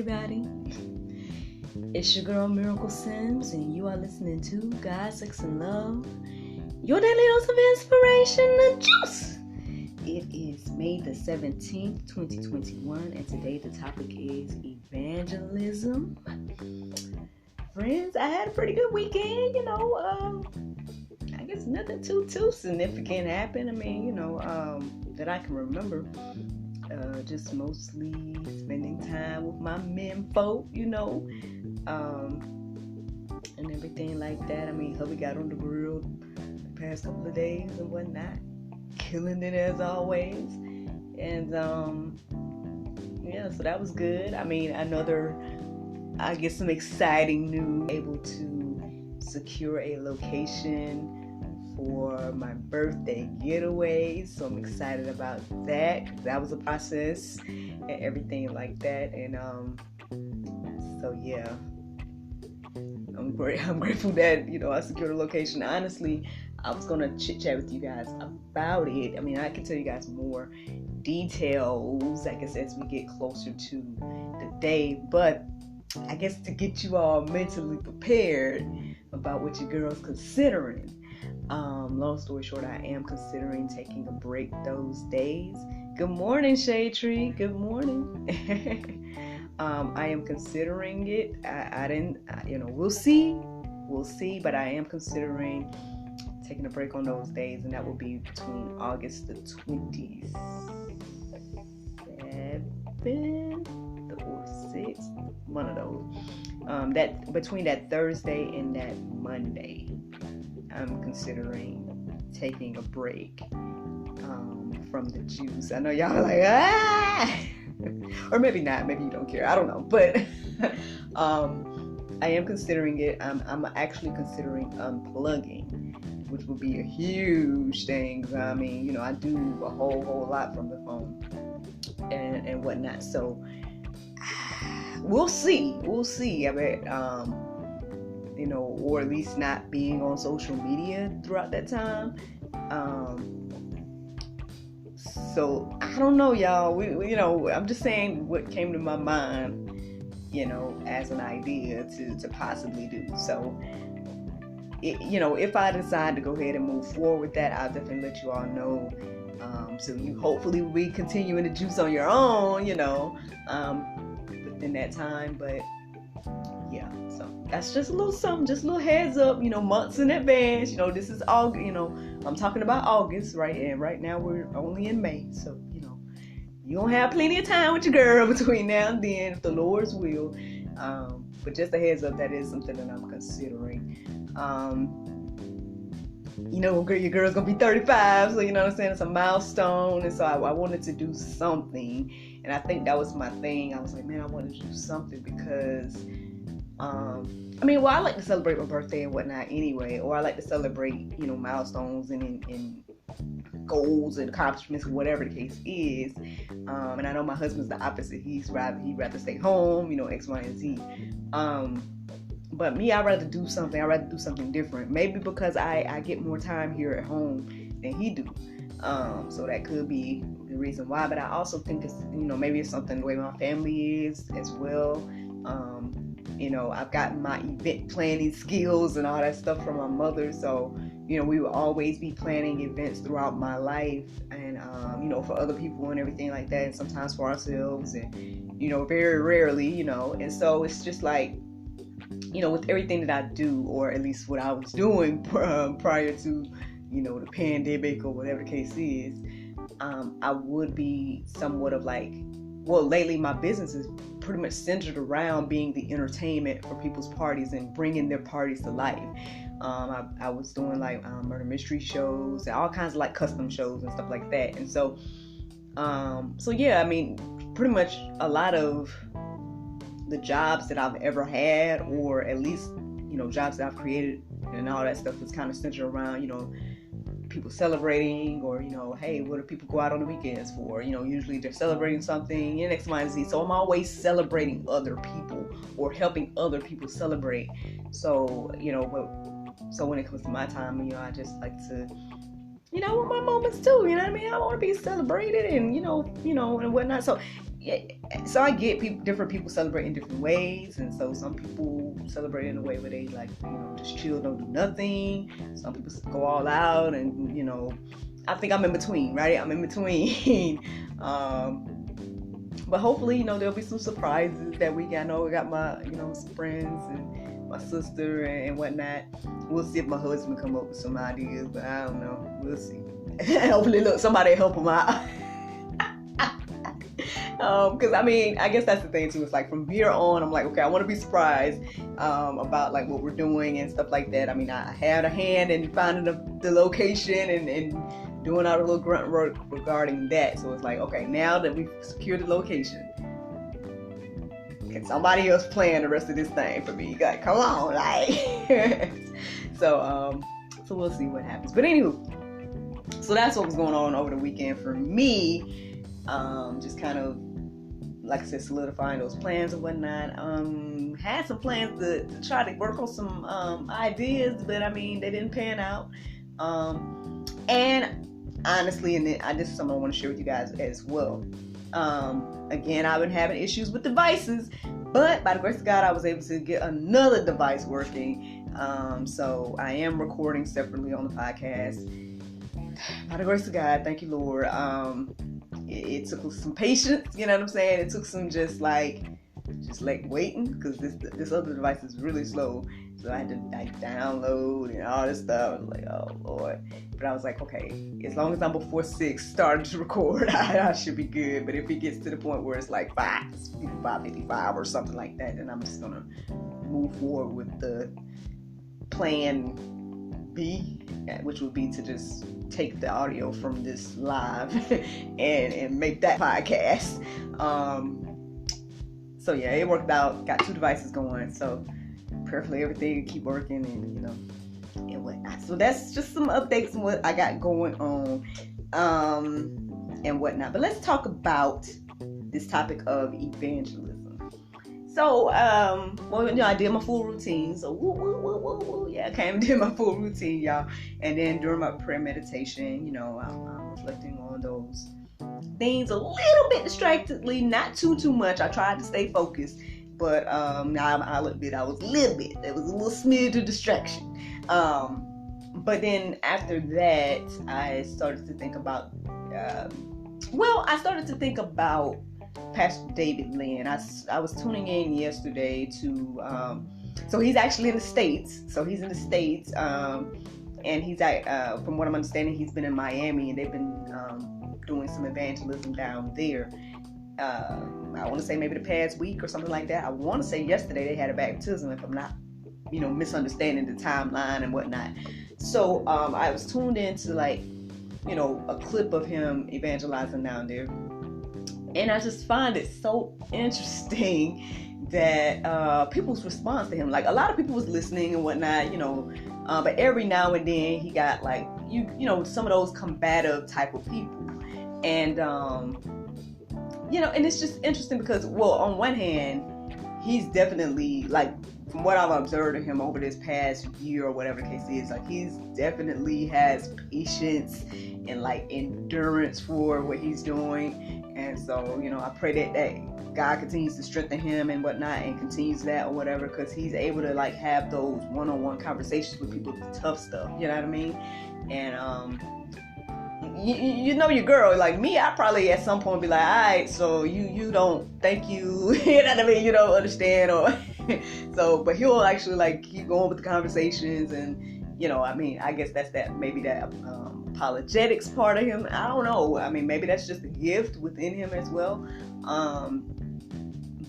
everybody. It's your girl Miracle Sims, and you are listening to God, Sex, and Love, your daily dose of inspiration and juice. It is May the 17th, 2021, and today the topic is evangelism. Friends, I had a pretty good weekend, I guess nothing too significant happened. That I can remember. Just mostly spending time with my men folk, and everything like that. Hubby got on the grill the past couple of days and whatnot, killing it as always. And so that was good. Some exciting news. Able to secure a location for my birthday getaway, so I'm excited about that, 'cause that was a process and everything like that. And I'm grateful that I secured a location. Honestly, I was gonna chit chat with you guys about it. I can tell you guys more details, I guess, as we get closer to the day, but I guess to get you all mentally prepared about what your girl's considering. Long story short, I am considering taking a break those days. Good morning, Shade Tree. Good morning. I am considering it. We'll see, but I am considering taking a break on those days, and that will be between August the 27th or 6th, one of those. That between that Thursday and that Monday, I'm considering taking a break from the juice. I know y'all are like, or maybe not, maybe you don't care, I don't know, but I am considering it. I'm actually considering unplugging, which would be a huge thing. I do a whole lot from the phone and whatnot, so we'll see. Or at least not being on social media throughout that time. So I don't know, y'all. I'm just saying what came to my mind, as an idea to possibly do. So, if I decide to go ahead and move forward with that, I'll definitely let you all know. So you hopefully will be continuing to juice on your own, within that time, but. Yeah, so that's just a little something, just a little heads up, months in advance. This is August, I'm talking about August, right? And right now we're only in May. So, you're going to have plenty of time with your girl between now and then, if the Lord's will. But just a heads up, that is something that I'm considering. Your girl's going to be 35, so you know what I'm saying? It's a milestone. And so I wanted to do something. And I think that was my thing. I was like, man, I wanted to do something because... I like to celebrate my birthday and whatnot anyway, or I like to celebrate, milestones and goals and accomplishments, whatever the case is. And I know my husband's the opposite. He'd rather stay home, X, Y, and Z. But me, I'd rather do something. I'd rather do something different. Maybe because I get more time here at home than he do. So that could be the reason why. But I also think it's, maybe it's something the way my family is as well. I've gotten my event planning skills and all that stuff from my mother. So, we will always be planning events throughout my life and, for other people and everything like that. And sometimes for ourselves and, very rarely, and so it's just like, with everything that I do, or at least what I was doing prior to, the pandemic or whatever the case is, I would be somewhat of like, lately my business is pretty much centered around being the entertainment for people's parties and bringing their parties to life. I was doing like murder mystery shows and all kinds of like custom shows and stuff like that. And so, pretty much a lot of the jobs that I've ever had, or at least, jobs that I've created and all that stuff is kind of centered around, people celebrating, or hey, what do people go out on the weekends for? Usually they're celebrating something, X, Y, and Z. So I'm always celebrating other people or helping other people celebrate. So so when it comes to my time, I just like to I want my moments too, I want to be celebrated and and whatnot. So yeah, so I get different people celebrate in different ways, and so some people celebrate in a way where they like, just chill, don't do nothing. Some people go all out, and I think I'm in between, right? I'm in between. But hopefully, there'll be some surprises that week. I know we got my, some friends and my sister and whatnot. We'll see if my husband come up with some ideas, but I don't know. We'll see. Hopefully, somebody help him out. Because I guess that's the thing too. It's like from here on, I'm like, okay, I want to be surprised about like what we're doing and stuff like that. I had a hand in finding the location and doing all the little grunt work regarding that. So it's like, okay, now that we've secured the location, can somebody else plan the rest of this thing for me? Like, come on, like. So we'll see what happens. But anywho, so that's what was going on over the weekend for me. Just kind of, like I said, solidifying those plans and whatnot. Had some plans to try to work on some ideas, but they didn't pan out. And honestly, and this is something I want to share with you guys as well. Again, I've been having issues with devices, but by the grace of God, I was able to get another device working. So I am recording separately on the podcast. By the grace of God, thank you, Lord. It took some patience, you know what I'm saying? It took some just like waiting, because this other device is really slow. So I had to like download and all this stuff. I was like, oh Lord. But I was like, okay, as long as I'm before 6 starting to record, I should be good. But if it gets to the point where it's like 5:55 or something like that, then I'm just gonna move forward with the plan B, which would be to just take the audio from this live and make that podcast. So yeah, it worked out. Got 2 devices going, so prayerfully everything keep working and and whatnot. So that's just some updates on what I got going on and whatnot. But let's talk about this topic of evangelism. So, I did my full routine. So, yeah, I came and did my full routine, y'all. And then during my prayer meditation, I'm reflecting on those things a little bit distractedly, not too much. I tried to stay focused, but I'll admit I was a little bit. There was a little smidge of distraction. But then after that, I started to think about, Pastor David Lynn. I was tuning in yesterday to, so he's actually in the States. So he's in the States, and he's from what I'm understanding, he's been in Miami, and they've been doing some evangelism down there. I want to say maybe the past week or something like that. I want to say yesterday they had a baptism, if I'm not, misunderstanding the timeline and whatnot. So I was tuned into a clip of him evangelizing down there. And I just find it so interesting that people's response to him, like a lot of people was listening and whatnot, but every now and then he got like, some of those combative type of people. And, and it's just interesting because, well, on one hand, he's definitely, like, from what I've observed of him over this past year or whatever the case is, like, he's definitely has patience and like endurance for what he's doing. And so, I pray that God continues to strengthen him and whatnot, and continues that or whatever, because he's able to like have those one-on-one conversations with people with tough stuff, you know what I mean? And your girl, like me, I probably at some point be like, all right, so you don't, thank you, you know what I mean, you don't understand, or so, but he'll actually like keep going with the conversations, and I guess that's maybe that apologetics part of him. I don't know. Maybe that's just a gift within him as well.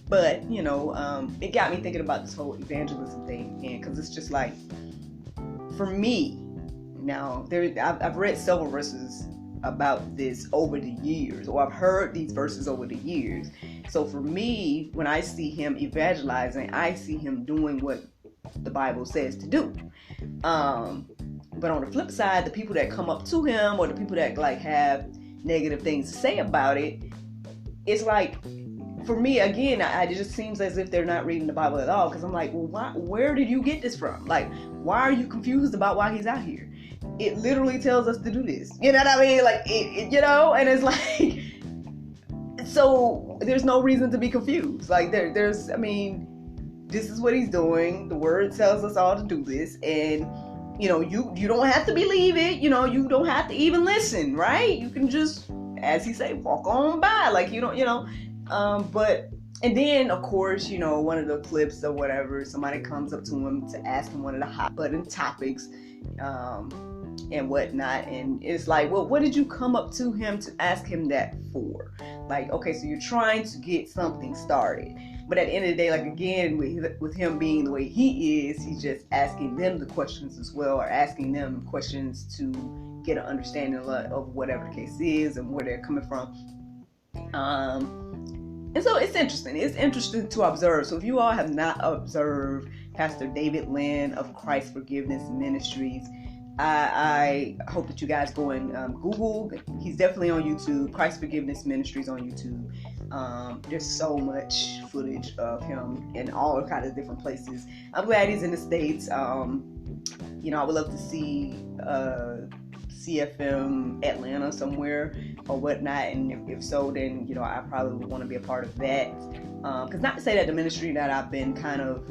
But it got me thinking about this whole evangelism thing, and because it's just like, for me, now I've read several verses about this over the years, or I've heard these verses over the years. So for me, when I see him evangelizing, I see him doing what the Bible says to do. But on the flip side, the people that come up to him, or the people that like have negative things to say about it, it's like, for me, again, it just seems as if they're not reading the Bible at all. Because I'm like, well, where did you get this from? Like, why are you confused about why he's out here? It literally tells us to do this. You know what I mean? Like, and it's like, So there's no reason to be confused. Like there's, I mean, this is what he's doing. The word tells us all to do this, and you know, you don't have to believe it. You know, you don't have to even listen, right? You can just, as he say, walk on by, like you don't, you know. But and then of course, you know, one of the clips or whatever, somebody comes up to him to ask him one of the hot button topics, and whatnot, and it's like, well, what did you come up to him to ask him that for? Like, okay, so you're trying to get something started, but at the end of the day, like again, with him being the way he is, he's just asking them the questions as well, or asking them questions to get an understanding of whatever the case is and where they're coming from. And so it's interesting to observe. So if you all have not observed Pastor David Lynn of Christ Forgiveness Ministries, I hope that you guys go and Google. He's definitely on YouTube. Christ Forgiveness Ministries on YouTube. There's so much footage of him in all kinds of different places. I'm glad he's in the States. You know, I would love to see CFM Atlanta somewhere or whatnot, and if so, then you know, I probably would want to be a part of that. Because not to say that the ministry that I've been kind of,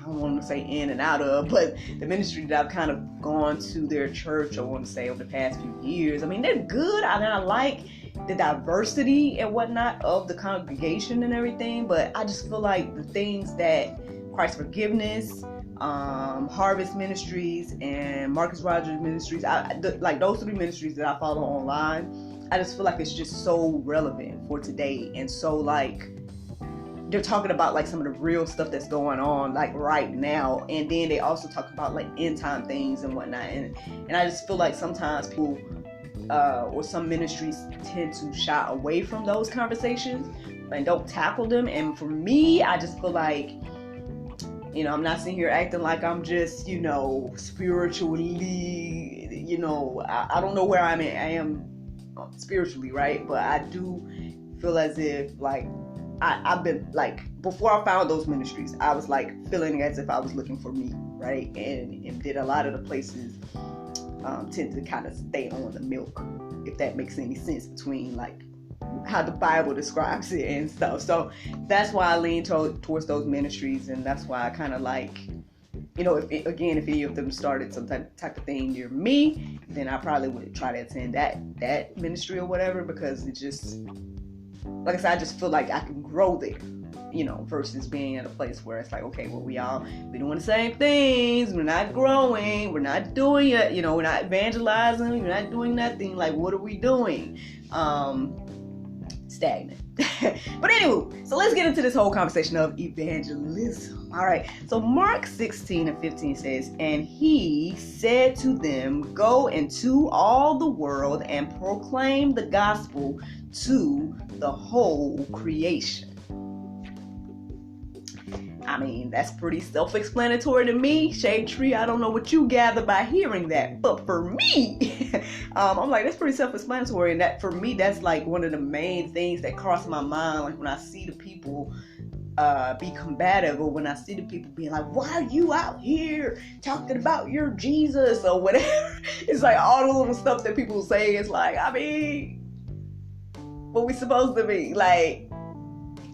I don't want to say in and out of, but the ministry that I've kind of gone to their church, I want to say, over the past few years, I mean, they're good. I mean, I like the diversity and whatnot of the congregation and everything, but I just feel like the things that Christ Forgiveness, Harvest Ministries, and Marcus Rogers Ministries, like those three ministries that I follow online, I just feel like it's just so relevant for today, and so like they're talking about like some of the real stuff that's going on like right now, and then they also talk about like end time things and whatnot, and I just feel like sometimes people or some ministries tend to shy away from those conversations and don't tackle them. And for me, I just feel like, you know, I'm not sitting here acting like I'm just, you know, spiritually, you know, I don't know where I am spiritually, right? But I do feel as if like I've been like, before I found those ministries, I was like feeling as if I was looking for me, right? And did a lot of the places tend to kind of stay on the milk, if that makes any sense, between like how the Bible describes it and stuff. So that's why I lean towards those ministries, and that's why I kind of like, you know, if any of them started some type of thing near me, then I probably would try to attend that ministry or whatever, because it just, like I said, I just feel like I can grow there, you know, versus being at a place where it's like, okay, well, we doing the same things, we're not growing, we're not doing it, you know, we're not evangelizing, we're not doing nothing. Like, what are we doing? Stagnant. But anyway, so let's get into this whole conversation of evangelism. All right, so Mark 16:15 says, and he said to them, go into all the world and proclaim the gospel to the whole creation. I mean, that's pretty self-explanatory to me. Shade Tree, I don't know what you gather by hearing that, but for me, I'm like, that's pretty self-explanatory, and that for me, that's like one of the main things that cross my mind, like when I see the people be combative, or when I see the people being like, why are you out here talking about your Jesus or whatever. It's like all the little stuff that people say. It's like, I mean, what we supposed to be like?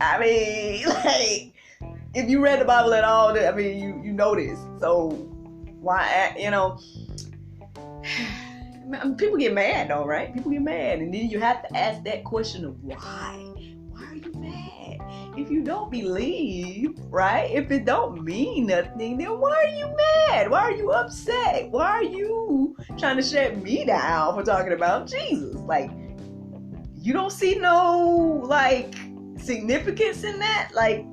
I mean, like, if you read the Bible at all, I mean, you know this. So why, you know, people get mad though, right? People get mad, and then you have to ask that question of why. Why are you mad? If you don't believe, right? If it don't mean nothing, then why are you mad? Why are you upset? Why are you trying to shut me down for talking about Jesus? Like, you don't see no like significance in that? Like,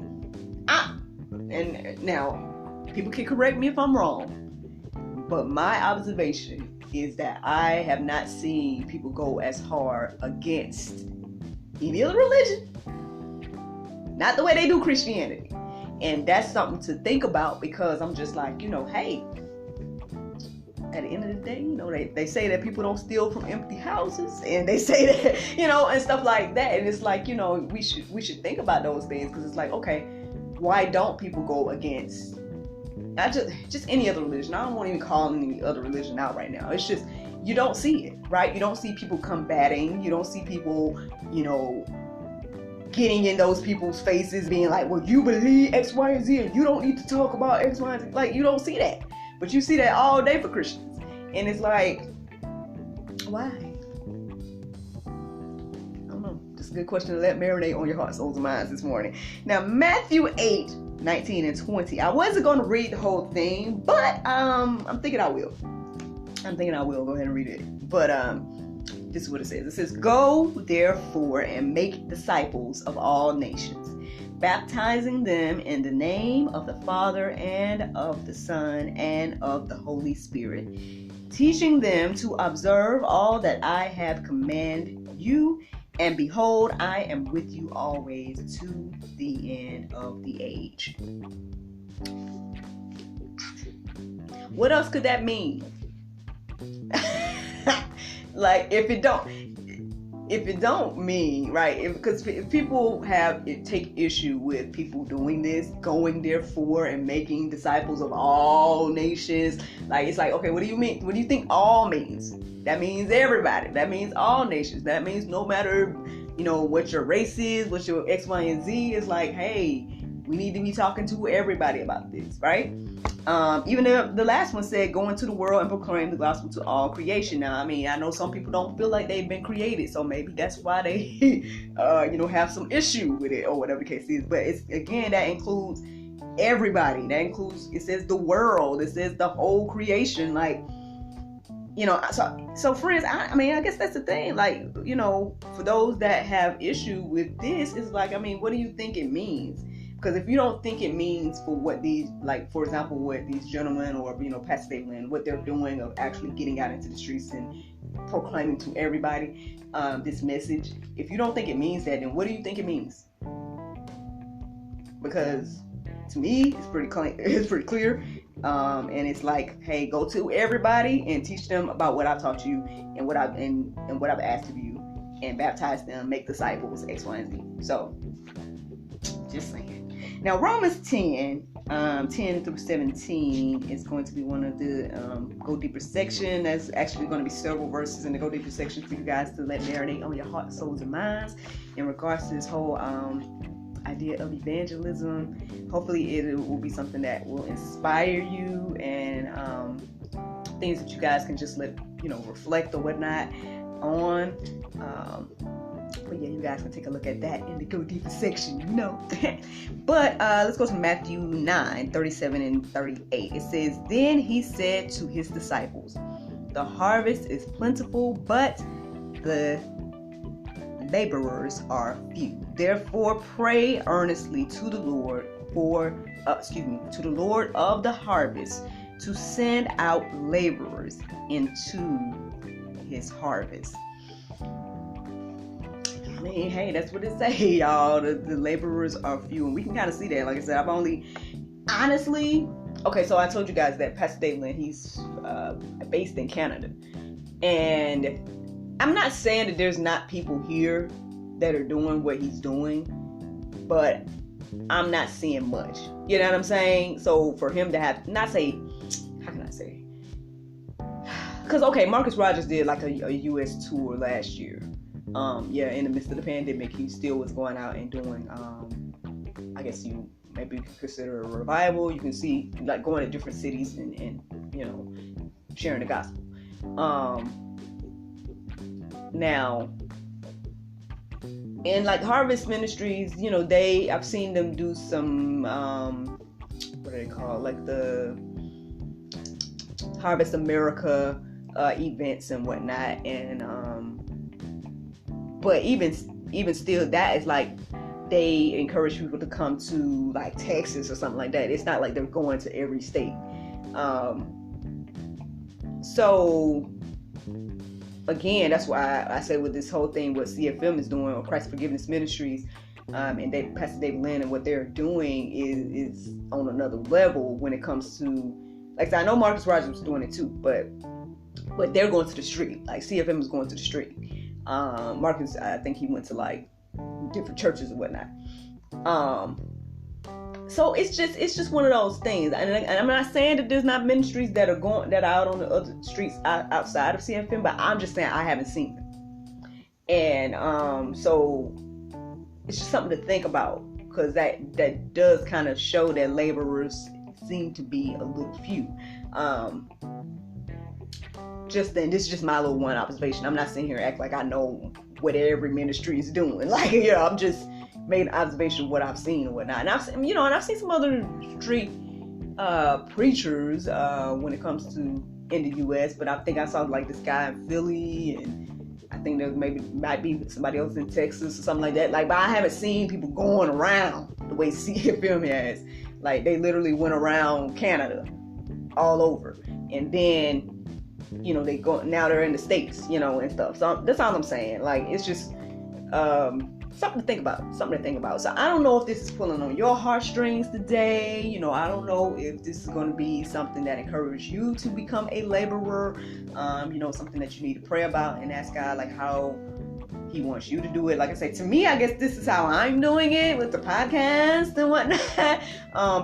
and now people can correct me if I'm wrong, but my observation is that I have not seen people go as hard against any other religion, not the way they do Christianity. And that's something to think about, because I'm just like, you know, hey, at the end of the day, you know, they say that people don't steal from empty houses, and they say that, you know, and stuff like that. And it's like, you know, we should think about those things, because it's like, okay, why don't people go against just any other religion. I don't want to even call any other religion out right now. It's just, you don't see it, right? You don't see people combating. You don't see people, getting in those people's faces, being like, well, you believe X, Y, and Z, and you don't need to talk about X, Y, and Z. Like, you don't see that. But you see that all day for Christians. And it's like, why? I don't know. Just a good question to let marinate on your hearts, souls, and minds this morning. Now, Matthew 8:19 and 20. I wasn't going to read the whole thing, but I'm thinking I will. Go ahead and read it. But this is what it says. It says, "Go, therefore, and make disciples of all nations, baptizing them in the name of the Father and of the Son and of the Holy Spirit, teaching them to observe all that I have commanded you. And behold, I am with you always to the end of the age." What else could that mean? Like, if it don't mean, right? Because if people take issue with people doing this, going therefore and making disciples of all nations, like, it's like, okay, what do you mean? What do you think all means? That means everybody. That means all nations. That means no matter, what your race is, what your X, Y, and Z is. Like, hey, we need to be talking to everybody about this, right? Even the last one said, "Go into the world and proclaim the gospel to all creation." Now, I mean, I know some people don't feel like they've been created, so maybe that's why they, have some issue with it or whatever the case is. But it's, again, that includes everybody. That includes, it says the world. It says the whole creation. Like, so friends, I mean, I guess that's the thing. Like, for those that have issue with this, it's like, I mean, what do you think it means? Because if you don't think it means for what these, like, for example, what these gentlemen or, Pastor David, what they're doing of actually getting out into the streets and proclaiming to everybody this message, if you don't think it means that, then what do you think it means? Because to me, it's pretty clear. And it's like, hey, go to everybody and teach them about what I've taught you and what I've asked of you, and baptize them, make disciples, X, Y, and Z. So, just saying. Now, Romans 10 through 17 is going to be one of the Go Deeper section. There's actually going to be several verses in the Go Deeper section for you guys to let marinate on your hearts, souls, and minds in regards to this whole idea of evangelism. Hopefully it will be something that will inspire you, and things that you guys can just let, reflect or whatnot on. But yeah, you guys can take a look at that in the Go Deeper section, But let's go to Matthew 9:37 and 38. It says, "Then he said to his disciples, the harvest is plentiful, but the laborers are few. Therefore pray earnestly to the Lord to the Lord of the harvest to send out laborers into his harvest." I mean, hey, that's what it say, y'all. The laborers are few, and we can kind of see that. Like I said, okay, so I told you guys that Pastor David, he's based in Canada, and I'm not saying that there's not people here that are doing what he's doing, but I'm not seeing much. You know what I'm saying? So for him to have, how can I say? Because, okay, Marcus Rogers did like a U.S. tour last year. In the midst of the pandemic, he still was going out and doing, I guess you maybe consider a revival. You can see, like, going to different cities and sharing the gospel. Now, in like Harvest Ministries, I've seen them do some, what do they call, like the Harvest America events and whatnot, and but even still, that is like, they encourage people to come to like Texas or something like that. It's not like they're going to every state. So again, that's why I say with this whole thing, what CFM is doing, or Christ Forgiveness Ministries, and Pastor David Lynn, and what they're doing is on another level when it comes to, like, I know Marcus Rogers was doing it too, but they're going to the street. Like, CFM is going to the street. Marcus, I think he went to like different churches and whatnot. So it's just one of those things, and I'm not saying that there's not ministries that are out on the other streets outside of CFM, but I'm just saying I haven't seen them, and so it's just something to think about, because that does kind of show that laborers seem to be a little few. Just then, this is just my little one observation. I'm not sitting here and act like I know what every ministry is doing. Like, I'm just made an observation of what I've seen and whatnot. And I've seen some other street preachers when it comes to in the U.S. But I think I saw like this guy in Philly, and I think there might be somebody else in Texas or something like that. Like, but I haven't seen people going around the way CFM has. Like, they literally went around Canada, all over, and then they go, now they're in the States, and stuff. So that's all I'm saying. Like, it's just something to think about. So I don't know if this is pulling on your heartstrings today. I don't know if this is going to be something that encourages you to become a laborer. Something that you need to pray about and ask God, like, how He wants you to do it. Like I said, to me, I guess this is how I'm doing it with the podcast and whatnot.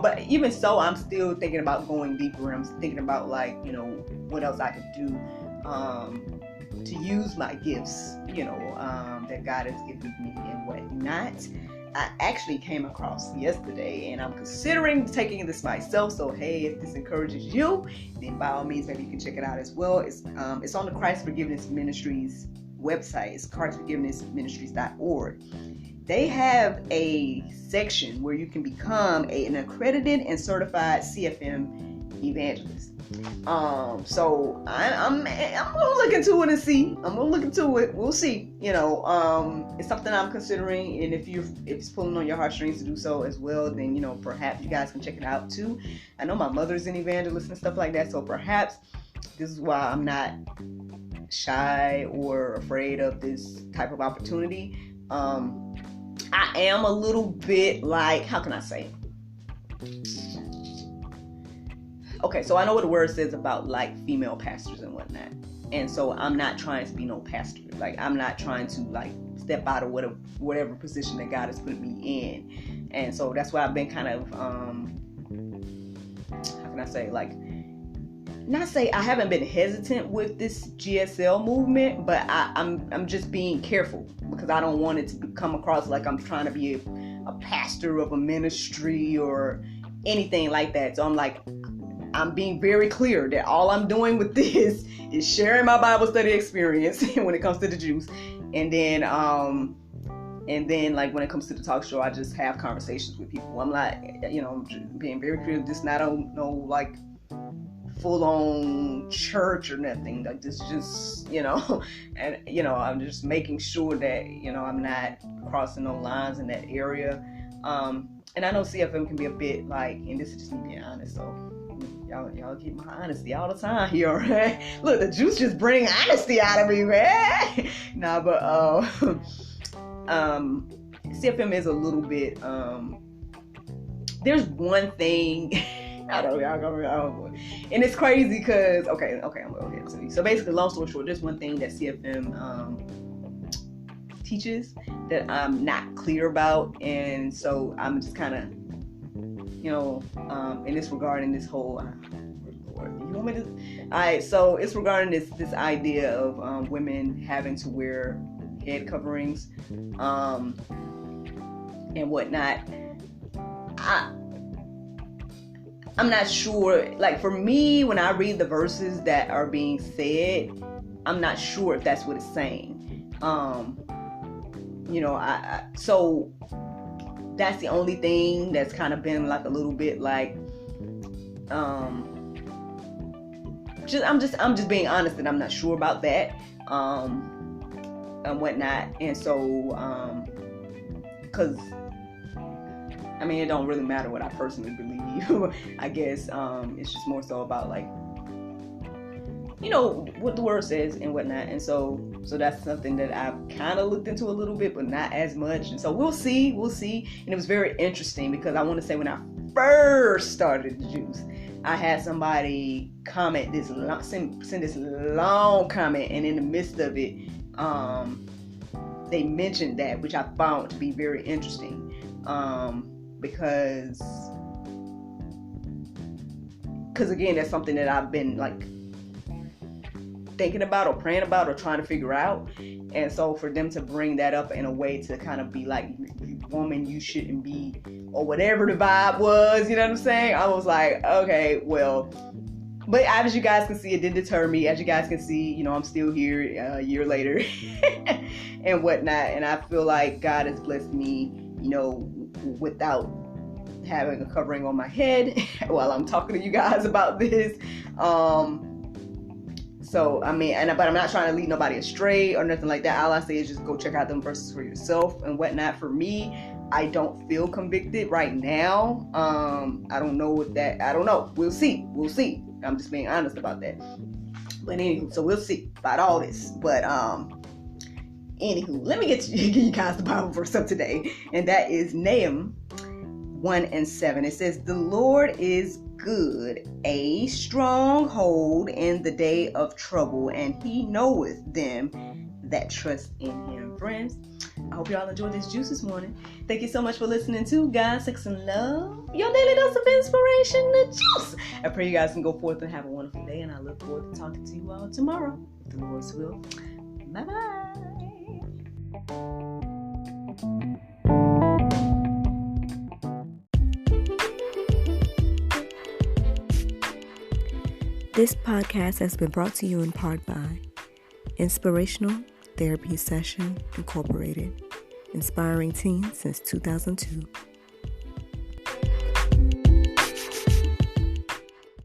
But even so, I'm still thinking about going deeper. I'm thinking about, like, what else I could do to use my gifts, that God has given me and whatnot. I actually came across yesterday, and I'm considering taking this myself. So hey, if this encourages you, then by all means, maybe you can check it out as well. It's on the Christ Forgiveness Ministries website. It's ChristForgivenessMinistries.org. They have a section where you can become an accredited and certified CFM evangelist. So I'm gonna look into it and see. We'll see. It's something I'm considering, and if it's pulling on your heartstrings to do so as well, then perhaps you guys can check it out too. I know my mother's an evangelist and stuff like that, so perhaps this is why I'm not shy or afraid of this type of opportunity. I am a little bit like, how can I say it? Okay, so I know what the word says about like female pastors and whatnot, and so I'm not trying to be no pastor. Like, I'm not trying to like step out of whatever position that God has put me in, and so that's why I've been kind of how can I say, like, not say I haven't been hesitant with this GSL movement, but I'm just being careful, because I don't want it to come across like I'm trying to be a pastor of a ministry or anything like that. So I'm being very clear that all I'm doing with this is sharing my Bible study experience when it comes to the Jews, and then like when it comes to the talk show, I just have conversations with people. I'm like, being very clear, just not no like full-on church or nothing. Like, this just and I'm just making sure that I'm not crossing no lines in that area. And I know CFM can be a bit like, and this is just me being honest, so y'all keep my honesty all the time here, right? Look, the juice just bring honesty out of me, man. Nah, but CFM is a little bit there's one thing I don't know, and it's crazy because okay, I'm gonna go ahead and tell you. So basically, long story short, there's one thing that CFM teaches that I'm not clear about, and so I'm just kind of and it's regarding this whole alright, so it's regarding this idea of women having to wear head coverings and whatnot. I'm not sure, like, for me, when I read the verses that are being said, I'm not sure if that's what it's saying. So that's the only thing that's kind of been like a little bit like, I'm just being honest that I'm not sure about that, and whatnot. And so, cause I mean, it don't really matter what I personally believe. I guess, it's just more so about like, what the word says and whatnot. And so that's something that I've kind of looked into a little bit, but not as much. And so we'll see. And it was very interesting because I want to say when I first started the juice, I had somebody comment send this long comment, and in the midst of it, they mentioned that, which I found to be very interesting. because again, that's something that I've been like thinking about or praying about or trying to figure out. And so for them to bring that up in a way to kind of be like, woman, you shouldn't be, or whatever the vibe was, you know what I'm saying? I was like, okay, well, but as you guys can see, it didn't deter me. As you guys can see, you know, I'm still here a year later and whatnot. And I feel like God has blessed me, you know, without having a covering on my head while I'm talking to you guys about this. So, I mean, but I'm not trying to lead nobody astray or nothing like that. All I say is just go check out them verses for yourself and whatnot. For me, I don't feel convicted right now. I don't know what that, I don't know. We'll see. I'm just being honest about that. But anywho, so we'll see about all this. But, anywho, let me give you guys the Bible verse up today. And that is Nahum 1:7. It says, the Lord is good, a stronghold in the day of trouble, and he knoweth them that trust in him. Friends, I hope y'all enjoyed this juice this morning. Thank you so much for listening to God, Sex, and Love, your daily dose of inspiration, the juice. I pray you guys can go forth and have a wonderful day, and I look forward to talking to you all tomorrow, if the Lord's will. Bye-bye. This podcast has been brought to you in part by Inspirational Therapy Session Incorporated, inspiring teens since 2002.